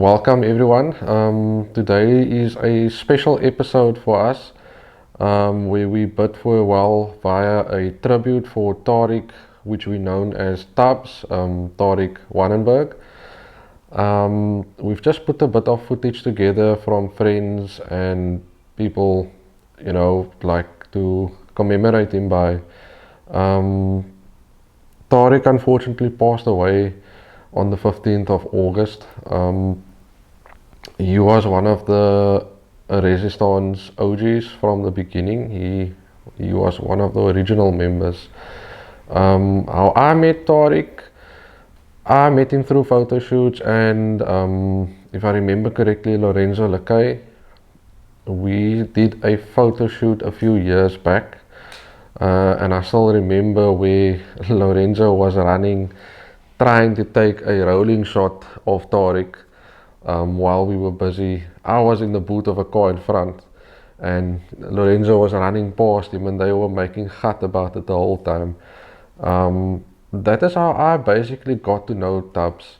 Welcome everyone. Today is a special episode for us where we bid farewell via a tribute for Tariq, which we known as Tubbs, Tariq Wannenberg. We've just put a bit of footage together from friends and people, like to commemorate him by. Tariq unfortunately passed away on the 15th of August. He was one of the Resistance OGs from the beginning. He was one of the original members. How I met Tariq, I met him through photo shoots, and if I remember correctly, Lorenzo Lakay. We did a photo shoot a few years back, and I still remember where Lorenzo was running, trying to take a rolling shot of Tariq while we were busy. I was in the boot of a car in front, and Lorenzo was running past him, and they were making gat about it the whole time. That is how I basically got to know Tubbs.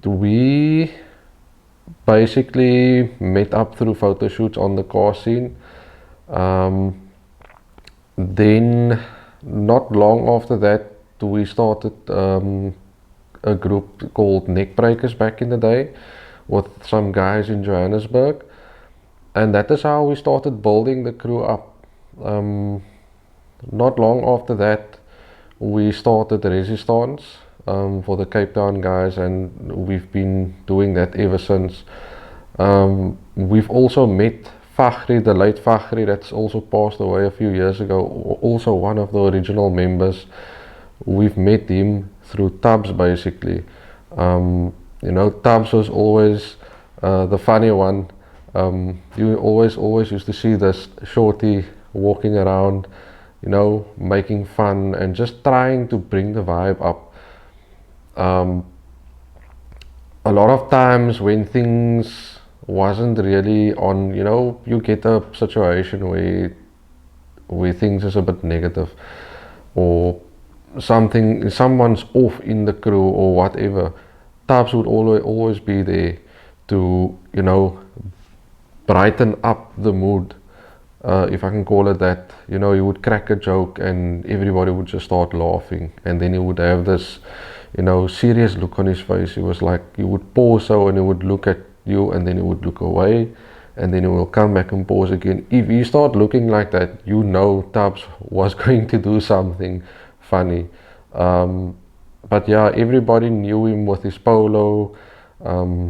We basically met up through photo shoots on the car scene. Then, not long after that, we started a group called Neckbreakers back in the day with some guys in Johannesburg, and that is how we started building the crew up. Not long after that, we started Resistance for the Cape Town guys, and we've been doing that ever since. We've also met Fakhri, the late Fakhri, that's also passed away a few years ago, also one of the original members. We've met him through Tubbs basically. Tubbs was always the funny one. You always used to see this shorty walking around, making fun and just trying to bring the vibe up. A lot of times when things wasn't really on, you get a situation where things is a bit negative, or someone's off in the crew or whatever. Tubbs would always be there to brighten up the mood, if I can call it that. He would crack a joke and everybody would just start laughing, and then he would have this serious look on his face. He was like, he would pause so, and he would look at you, and then he would look away, and then he will come back and pause again. If you start looking like that, Tubbs was going to do something funny. But yeah, everybody knew him with his polo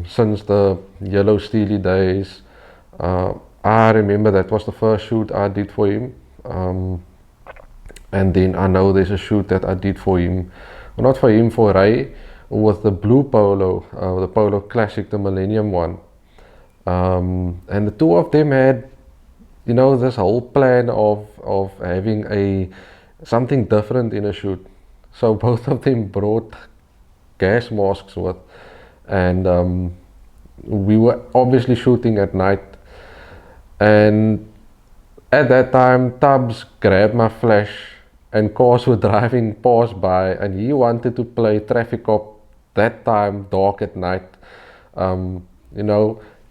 since the yellow steely days. I remember that was the first shoot I did for him, and then I know there's a shoot that I did for him, not for him, for Ray, with the blue polo, the Polo Classic, the Millennium one. And the two of them had this whole plan of having something different in a shoot. So both of them brought gas masks with, and we were obviously shooting at night, and at that time Tubbs grabbed my flash and cars were driving past by, and he wanted to play traffic cop that time, dark at night,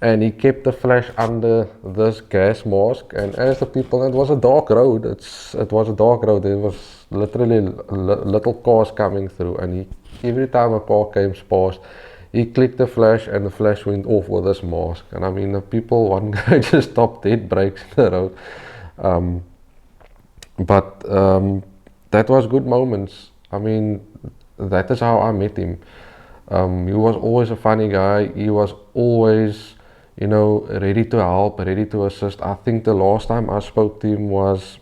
and he kept the flash under this gas mask. And as the people, it was a dark road, it was a dark road, there was literally little cars coming through, and every time a car came past, he clicked the flash and the flash went off with this mask. And I mean, the people, one guy just stopped dead brakes in the road. But that was good moments. I mean, that is how I met him. He was always a funny guy. He was always ready to help, ready to assist. I think the last time I spoke to him was,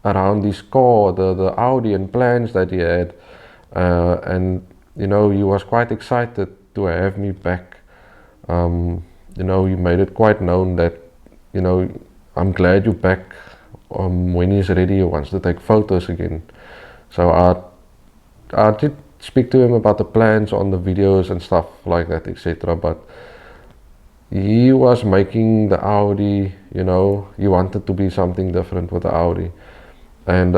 around his car, the Audi and plans that he had. And, he was quite excited to have me back. He made it quite known that, I'm glad you're back. When he's ready, he wants to take photos again. So I did speak to him about the plans on the videos and stuff like that, etc. But he was making the Audi, he wanted to be something different with the Audi. And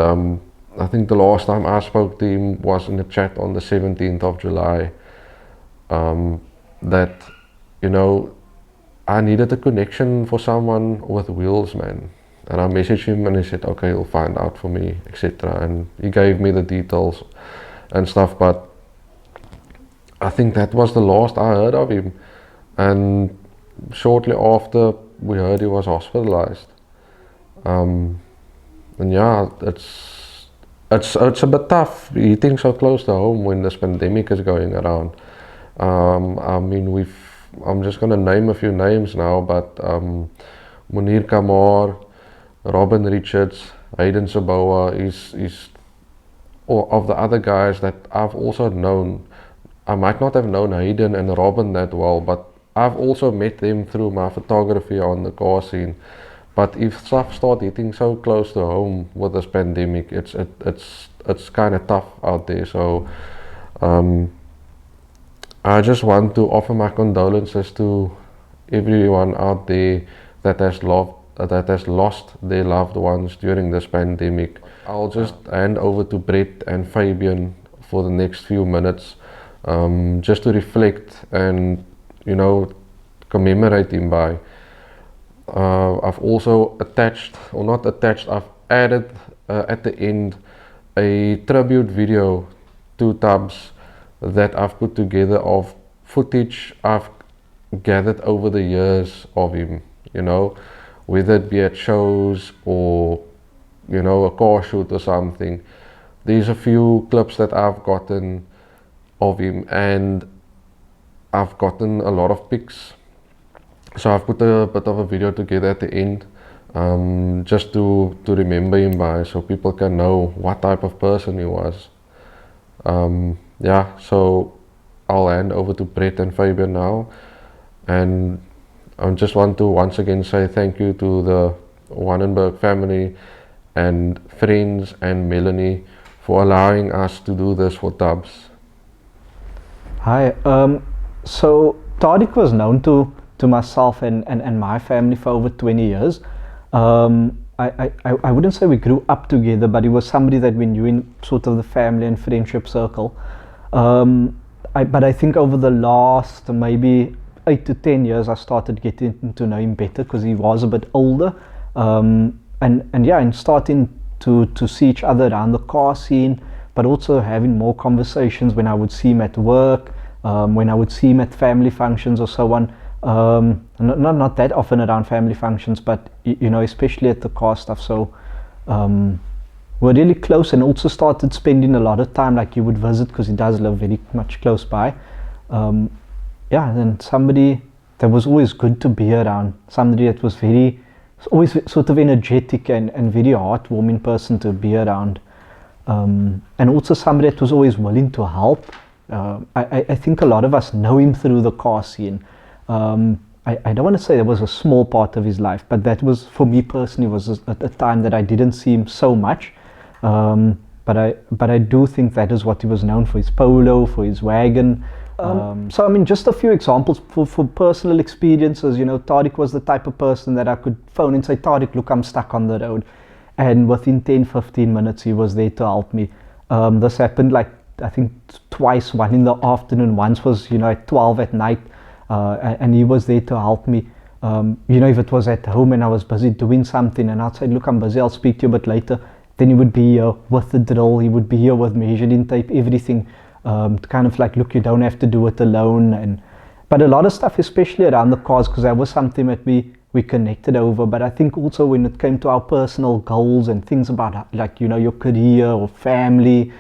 I think the last time I spoke to him was in a chat on the 17th of July. that, you know, I needed a connection for someone with wheels, man. And I messaged him and he said, okay, he'll find out for me, etc. And he gave me the details and stuff, but I think that was the last I heard of him. And shortly after, we heard he was hospitalized. And yeah, it's a bit tough eating so close to home when this pandemic is going around. I mean, I'm just gonna name a few names now, but Munir Kamar, Robin Richards, Hayden Saboa is or of the other guys that I've also known. I might not have known Hayden and Robin that well, but I've also met them through my photography on the car scene. But if stuff start hitting so close to home with this pandemic, it's kind of tough out there. So I just want to offer my condolences to everyone out there that has lost their loved ones during this pandemic. I'll just hand over to Brett and Fabian for the next few minutes, just to reflect and, you know, commemorate him by. I've also attached, or not attached, I've added at the end a tribute video to Tubbs that I've put together of footage I've gathered over the years of him, you know, whether it be at shows or, you know, a car shoot or something. There's a few clips that I've gotten of him, and I've gotten a lot of pics. So I've put a bit of a video together at the end, just to remember him by, so people can know what type of person he was. Yeah, so I'll hand over to Brett and Fabian now, and I just want to once again say thank you to the Wannenberg family and friends and Melanie for allowing us to do this for Tubbs. Hi, so Tariq was known to myself and my family for over 20 years. I wouldn't say we grew up together, but he was somebody that we knew in sort of the family and friendship circle. But I think over the last maybe 8 to 10 years, I started getting to know him better because he was a bit older. And yeah, and starting to see each other around the car scene, but also having more conversations when I would see him at work, when I would see him at family functions or so on. Not that often around family functions, but you know, especially at the car stuff. So we're really close, and also started spending a lot of time, like he would visit because he does live very much close by. Yeah, and somebody that was always good to be around, somebody that was always sort of energetic and very heartwarming person to be around, and also somebody that was always willing to help. I think a lot of us know him through the car scene. I don't want to say that was a small part of his life, but that was, for me personally, was a time that I didn't see him so much. But I do think that is what he was known for: his polo, for his wagon. So I mean, just a few examples for personal experiences. You know, Tariq was the type of person that I could phone and say, Tariq, look, I'm stuck on the road, and within 10-15 minutes he was there to help me. This happened like, I think twice, one in the afternoon, once was, you know, at 12 at night, and he was there to help me. You know, if it was at home and I was busy doing something and I'd say, look, I'm busy, I'll speak to you a bit later, then he would be here with the drill, he would be here with measuring tape, everything, to kind of like, look, you don't have to do it alone. But a lot of stuff, especially around the cars, because that was something that we connected over. But I think also when it came to our personal goals and things about, like, you know, your career or family,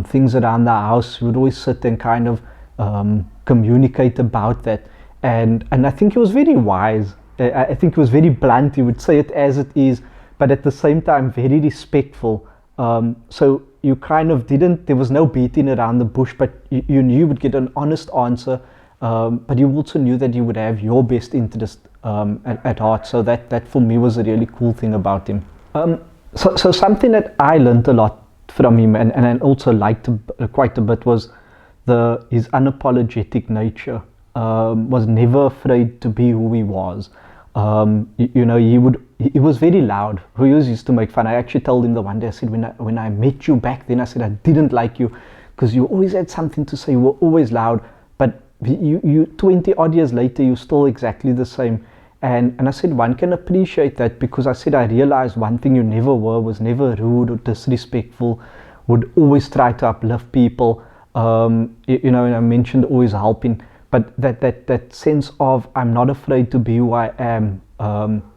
things around the house, we would always sit and kind of communicate about that. And I think he was very wise. I think he was very blunt. He would say it as it is, but at the same time very respectful. So you kind of there was no beating around the bush, but you knew you would get an honest answer, but you also knew that you would have your best interest at heart. So that for me was a really cool thing about him. So something that I learned a lot from him, and I also liked quite a bit, was his unapologetic nature. Was never afraid to be who he was. You know, he was very loud. We always used to make fun. I actually told him the one day, I said, when I met you back then, I said I didn't like you because you always had something to say. You were always loud, but you 20 odd years later, you're still exactly the same. And I said, one can appreciate that, because I said, I realized one thing you never were was never rude or disrespectful, would always try to uplift people. You know, and I mentioned always helping, but that sense of, I'm not afraid to be who I am,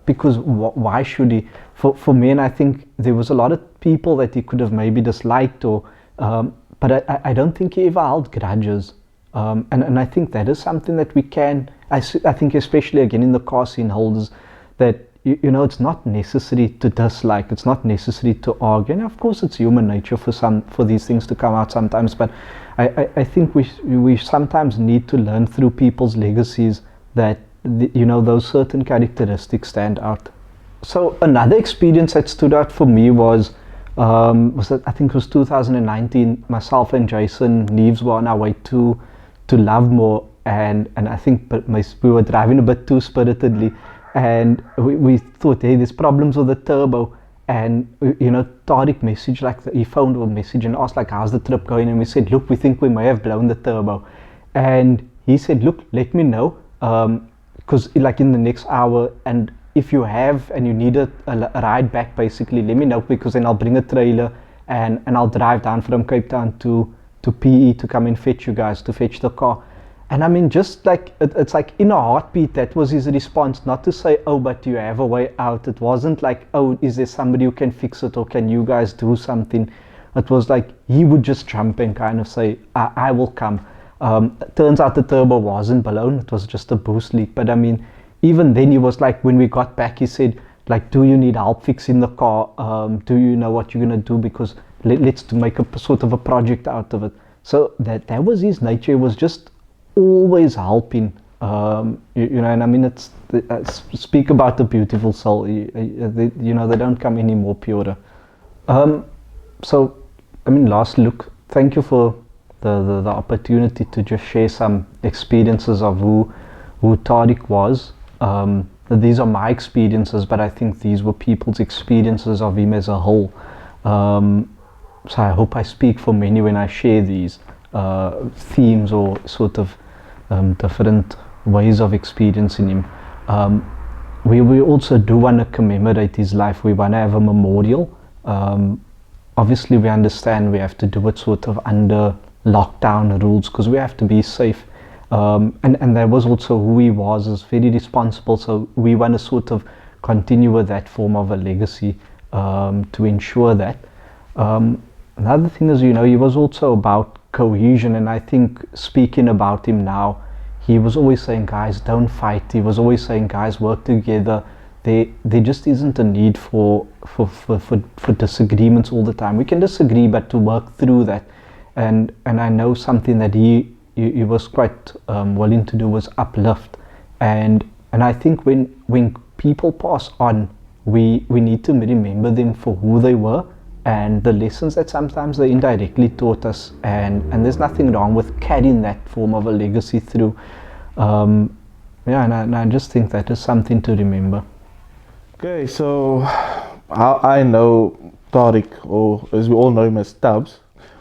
because why should he? For me, and I think there was a lot of people that he could have maybe disliked, or but I don't think he ever held grudges. And I think that is something that we can, I think especially again in the car scene holders, that you know, it's not necessary to dislike, it's not necessary to argue, and of course it's human nature for these things to come out sometimes, but I think we sometimes need to learn through people's legacies that you know, those certain characteristics stand out. So another experience that stood out for me was that, I think it was 2019, myself and Jason Neves were on our way to Lovemore, and I think we were driving a bit too spiritedly, and we thought, hey, there's problems with the turbo, and you know, Tariq messaged, like he phoned a message and asked like, how's the trip going, and we said, look, we think we may have blown the turbo, and he said, look, let me know, because like in the next hour, and if you have and you need a ride back, basically let me know, because then I'll bring a trailer and I'll drive down from Cape Town to PE to come and fetch you guys, to fetch the car. And I mean, just like it's like in a heartbeat, that was his response. Not to say, oh, but you have a way out. It wasn't like, oh, is there somebody who can fix it, or can you guys do something? It was like he would just jump and kind of say, I will come. Turns out the turbo wasn't blown, it was just a boost leak. But I mean, even then he was like, when we got back, he said, like, do you need help fixing the car? Do you know what you're going to do? Because let's make a sort of a project out of it. So that was his nature. He was just always helping, you know, and I mean, it's speak about the beautiful soul, you know, they don't come any more purer. So I mean, last look, thank you for the opportunity to just share some experiences of who Tariq was. These are my experiences, but I think these were people's experiences of him as a whole. So I hope I speak for many when I share these themes, or sort of different ways of experiencing him. We also do want to commemorate his life. We want to have a memorial. Obviously we understand we have to do it sort of under lockdown rules, because we have to be safe. And that was also who he was very responsible. So we want to sort of continue with that form of a legacy, to ensure that. Another thing is, you know, he was also about cohesion, and I think speaking about him now, he was always saying, guys, don't fight. He was always saying, guys, work together. There just isn't a need for disagreements all the time. We can disagree, but to work through that. And I know something that he was quite willing to do was uplift. And I think when people pass on, we need to remember them for who they were, and the lessons that sometimes they indirectly taught us, and there's nothing wrong with carrying that form of a legacy through. Yeah, and I just think that is something to remember. Okay, so how I know Tariq, or as we all know him as Tubbs,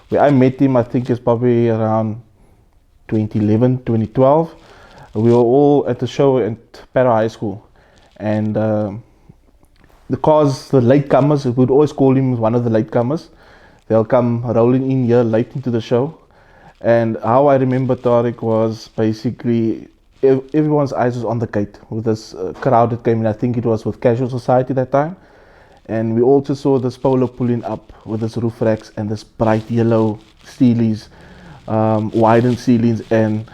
where I met him, I think it's probably around 2011, 2012. We were all at the show at Para High School, and the latecomers, we would always call him one of the latecomers. They'll come rolling in here late into the show. And how I remember Tariq was basically everyone's eyes was on the gate with this crowd that came in. I think it was with Casual Society that time. And we also saw this polo pulling up with this roof racks and this bright yellow steelies, widened ceilings. And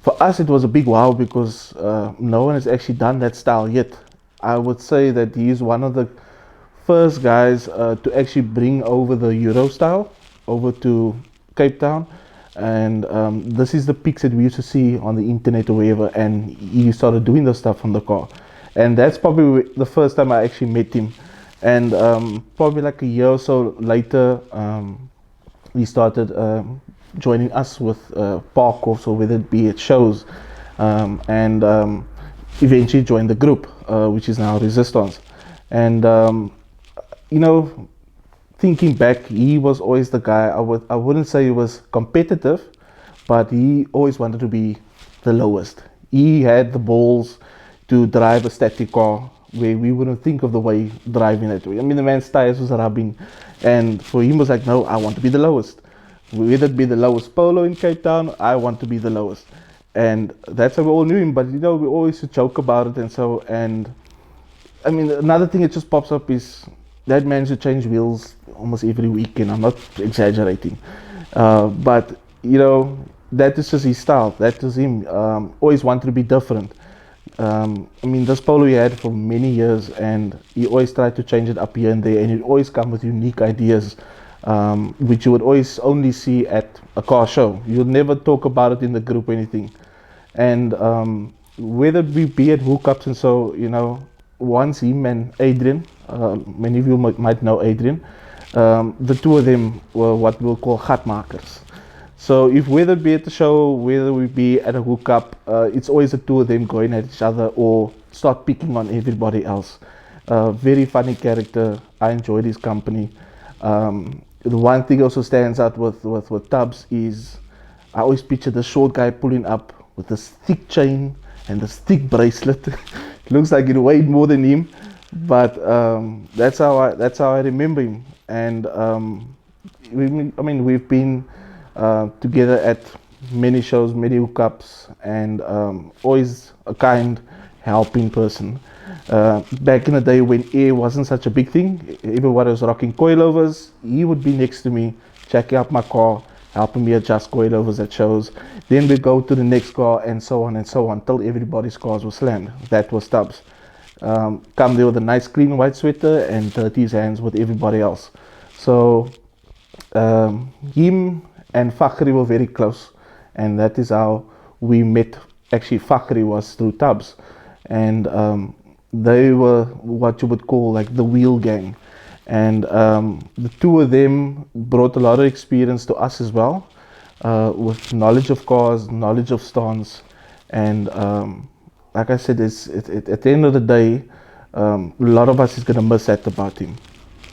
for us it was a big wow, because no one has actually done that style yet. I would say that he is one of the first guys to actually bring over the Euro style over to Cape Town. And this is the pics that we used to see on the internet or wherever, and he started doing the stuff on the car. And that's probably the first time I actually met him. And probably like a year or so later, he started joining us with park offs, or whether it be at shows, and eventually joined the group, which is now Resistance. And you know, thinking back, he was always the guy. I wouldn't say he was competitive, but he always wanted to be the lowest. He had the balls to drive a static car where we wouldn't think of the way driving that way. I mean, the man's tires was rubbing, and for him was like, no, I want to be the lowest. Whether it be the lowest polo in Cape Town, I want to be the lowest. And that's how we all knew him. But you know, we always used to joke about it and so. And I mean, another thing that just pops up is that man should change wheels almost every week, and I'm not exaggerating. But you know, that is just his style. That is him. Always wanted to be different. I mean, this polo he had for many years, and he always tried to change it up here and there, and he'd always come with unique ideas, which you would always only see at a car show. You'll never talk about it in the group or anything. And whether we be at hookups and so, you know, once him and Adrian, many of you might know Adrian, the two of them were what we'll call gatmakers. So if whether it be at the show, whether we be at a hookup, it's always the two of them going at each other or start picking on everybody else. Very funny character. I enjoyed his company. The one thing also stands out with Tubbs is I always picture the short guy pulling up with this thick chain and this thick bracelet. It looks like it weighed more than him, but that's how I remember him. And we've been together at many shows, many hookups, and always a kind, helping person. Back in the day when air wasn't such a big thing, everybody was rocking coilovers, he would be next to me, checking out my car, helping me adjust coilovers at shows. Then we'd go to the next car and so on till everybody's cars were slammed. That was Tubbs. Come there with a nice clean white sweater and dirty his hands with everybody else. So him and Fakhri were very close, and that is how we met. Actually, Fakhri was through Tubbs, and they were what you would call like the wheel gang. And the two of them brought a lot of experience to us as well, with knowledge of cars, knowledge of stance, and like I said, at the end of the day, a lot of us is going to miss that about him.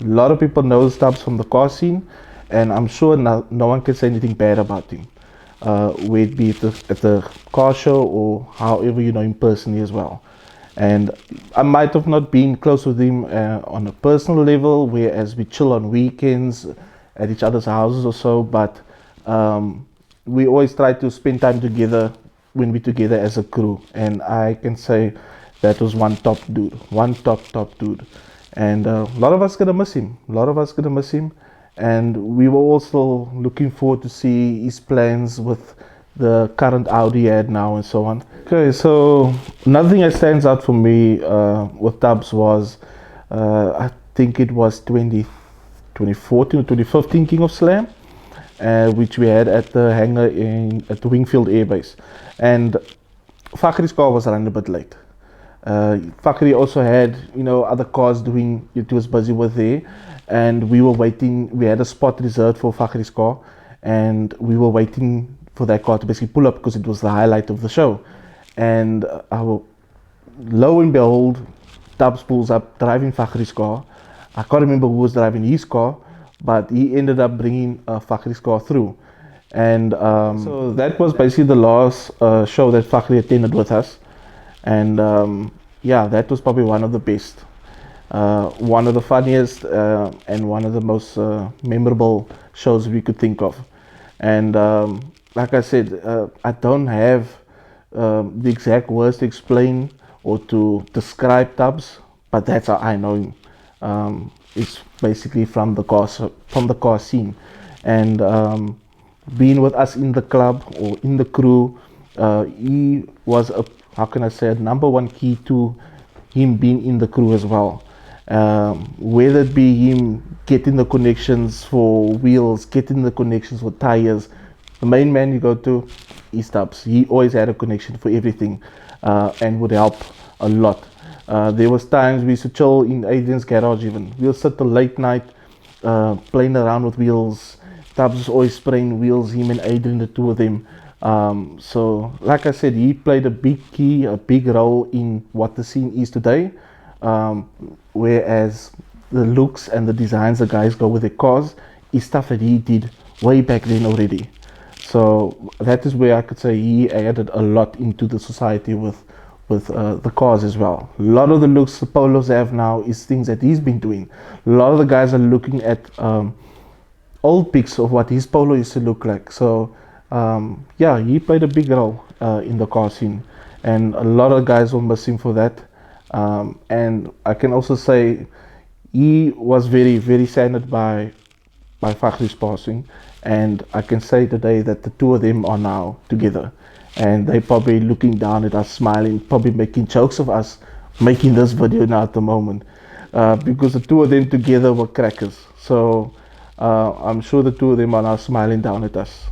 A lot of people know Tubbs from the car scene, and I'm sure no one can say anything bad about him, whether it be at the car show or however you know him personally as well. And I might have not been close with him on a personal level, whereas we chill on weekends at each other's houses or so, but we always try to spend time together when we're together as a crew. And I can say that was one top dude. And a lot of us gonna miss him. And we were also looking forward to see his plans with the current Audi he had now and so on. Okay, so another thing that stands out for me with Tubbs was I think it was 2014 or 2015 King of Slam, which we had at the hangar at the Wingfield Air Base. And Fakhri's car was running a bit late. Fakhri also had, you know, other cars doing it. He was busy with there, and we were waiting. We had a spot reserved for Fakhri's car, and we were waiting for that car to basically pull up because it was the highlight of the show. And lo and behold, Tubbs pulls up driving Fakhri's car. I can't remember who was driving his car, but he ended up bringing Fakhri's car through. And so that was basically the last show that Fakhri attended with us. And yeah, that was probably one of the best, one of the funniest, and one of the most memorable shows we could think of. And like I said, I don't have the exact words to explain or to describe Tubbs, but that's how I know him. It's basically from the car scene, and being with us in the club or in the crew, he was a number one key to him being in the crew as well. Whether it be him getting the connections for wheels, getting the connections for tires, the main man you go to is Tubbs. He always had a connection for everything, and would help a lot. There was times we used to chill in Adrian's garage even. We'll sit till late night playing around with wheels. Tubbs was always spraying wheels, him and Adrian, the two of them. So like I said, he played a big role in what the scene is today, whereas the looks and the designs the guys go with their cars is stuff that he did way back then already. So that is where I could say he added a lot into the society with the cars as well. A lot of the looks the polos have now is things that he's been doing. A lot of the guys are looking at old pics of what his polo used to look like. So yeah, he played a big role in the car scene, and a lot of guys will miss him for that. And I can also say he was very, very saddened by Fakhri's passing, and I can say today that the two of them are now together, and they probably looking down at us, smiling, probably making jokes of us making this video now at the moment, because the two of them together were crackers. So I'm sure the two of them are now smiling down at us.